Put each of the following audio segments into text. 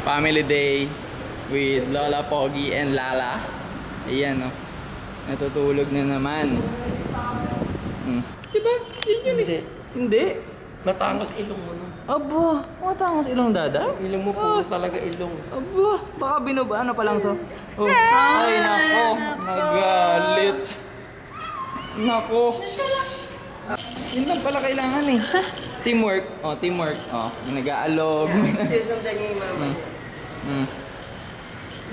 Family day with Lola Pogi and Lala. Ayan, no. Natutulog na naman. Diba? Yun yun eh. Hindi. Matangos ilong mo, no? Aba, matangos ilong dada? Ilong mo puro talaga ilong. Aba, baka binubaan na pa lang to. Oh. Ay, nako. Nagalit. Nako. Yun lang pala kailangan eh. Teamwork. Oh, teamwork. Oh, nag-aalog. Sisundan niya yung mama.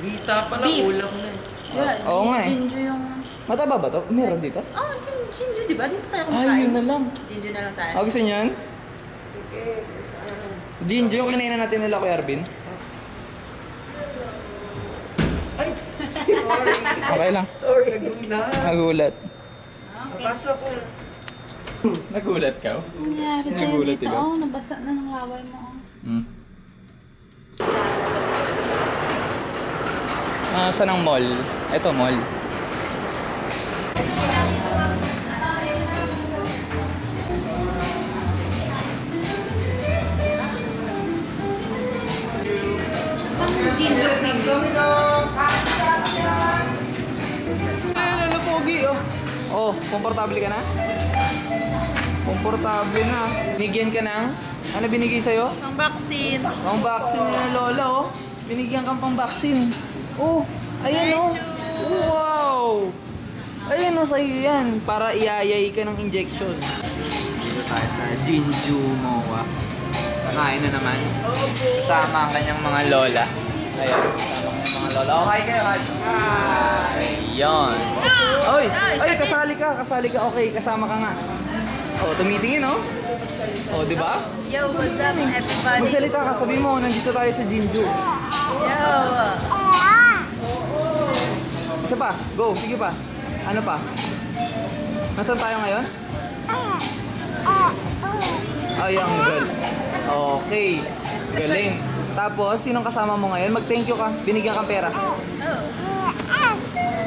Bita pala, Beef. ulam na eh. Oo nga eh. Jinju yung... Mataba ba to? Meron dito? Oh, Jinju, di ba? Dito tayo Ay, kumakain. yun na lang. Jinju na lang tayo. Ah, gusto niyo yan? Okay, saan? Jinjo, yung kinainan natin nila, Kuya Arvin. Ay! Sorry. Okay lang. Sorry. Nagulat. Nagulat. Napasok ko. Nagulat ka? Ano nangyari sa'yo Nagulat, dito? diba? Oh, nabasa na ng laway mo. Oh. Saan ang mall? Ito, mall. Lalo, pogi, oh. Oh, komportable ka na? Komportable na. Binigyan ka ng... Ano binigay sa'yo? Ang vaccine. Ang vaccine ni Lola, oh. Binigyan kang pang vaccine. Oh, ayan, oh. Wow! Ayan, oh, sa'yo yan. Para iayay ka ng injection. Dito tayo sa Jinju Moa. Kain na naman. Kasama ang kanyang mga lola. Ayan, kasama ang kanyang mga lola. Okay kayo, Haj? Ayan. Oy! Ay, kasali ka. Okay, kasama ka nga. Oh, tumitingin, oh. Oh, di ba? Yo, what's up everybody? Magsalita ka, sabi mo, nandito tayo sa Jinju. Yo! Isa pa, go, sige pa. Ano pa? Nasaan tayo ngayon? Ay, ang gal. Okay, galing. Tapos, sinong kasama mo ngayon? Mag-thank you ka, binigyan kang pera.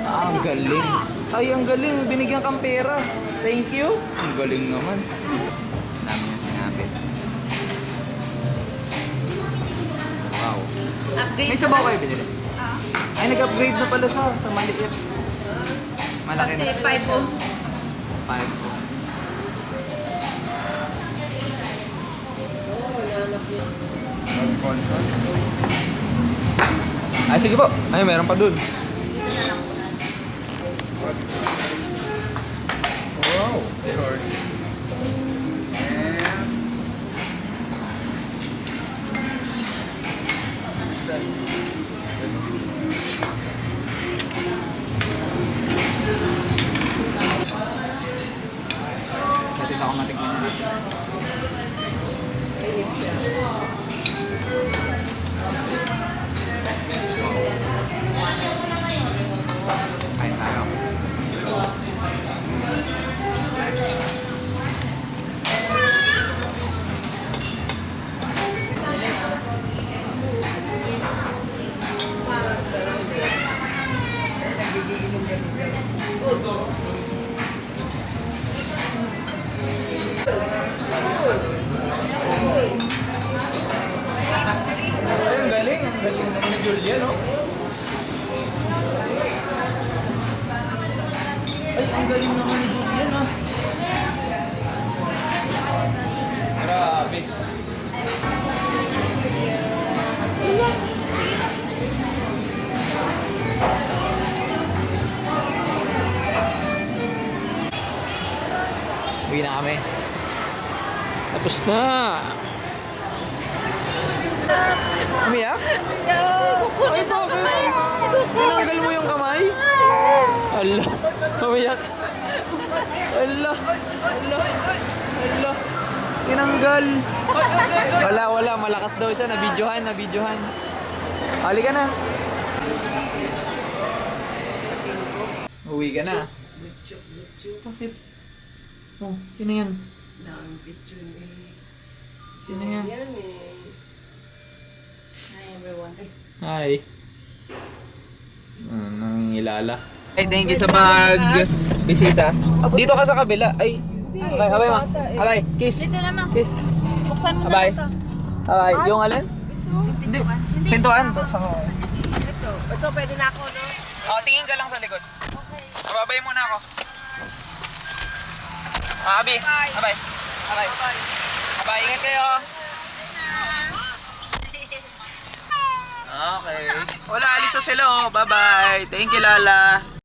Ah, ang galing. Ay, ang galing, binigyan kang pera. Thank you. Ang galing naman. Namin yung sinabi. Wow. Upgrade. May sabaw kayo binili? Ay, nag-upgrade na pala siya sa maliit. Malaki na. 5 ohms. 5 ohms. Console. Ay, sige po. Ay, meron pa dun. Wow. Short. Natin ako matignan na. Kain tayo. Ay, ang galing naman ni Julia, no? Ay, ang galing naman ni Julia, no? Grabe. Uwi na kami. Tapos na. Umiyak? Ay, bakit? Tinanggal mo yung kamay? Ala, umiyak. Ala, ala, ala. Tinanggal. Wala, malakas daw siya. Nabidyohan. Halika na. Uwi ka na. Bakit? Oh, sino yan? Daming picture eh. Sino yan? Yan eh. Hi everyone. Hi. Nangingilala. Ay, thank you sa pag-bisita. Dito ka sa kabila. Ay, abay ma. Abay, kiss. Dito naman. Kiss. Buksan mo Abay. na ito. Abay, yung alin? Hindi. Pintuan. Ito, pwede na ako, no? Oh, tingin ka lang sa likod. Okay. Babay muna ako. Abi. Bye. Bye. Bye. Ingat kayo. Okay. Wala, alis na sila oh. Bye-bye. Thank you, Lala.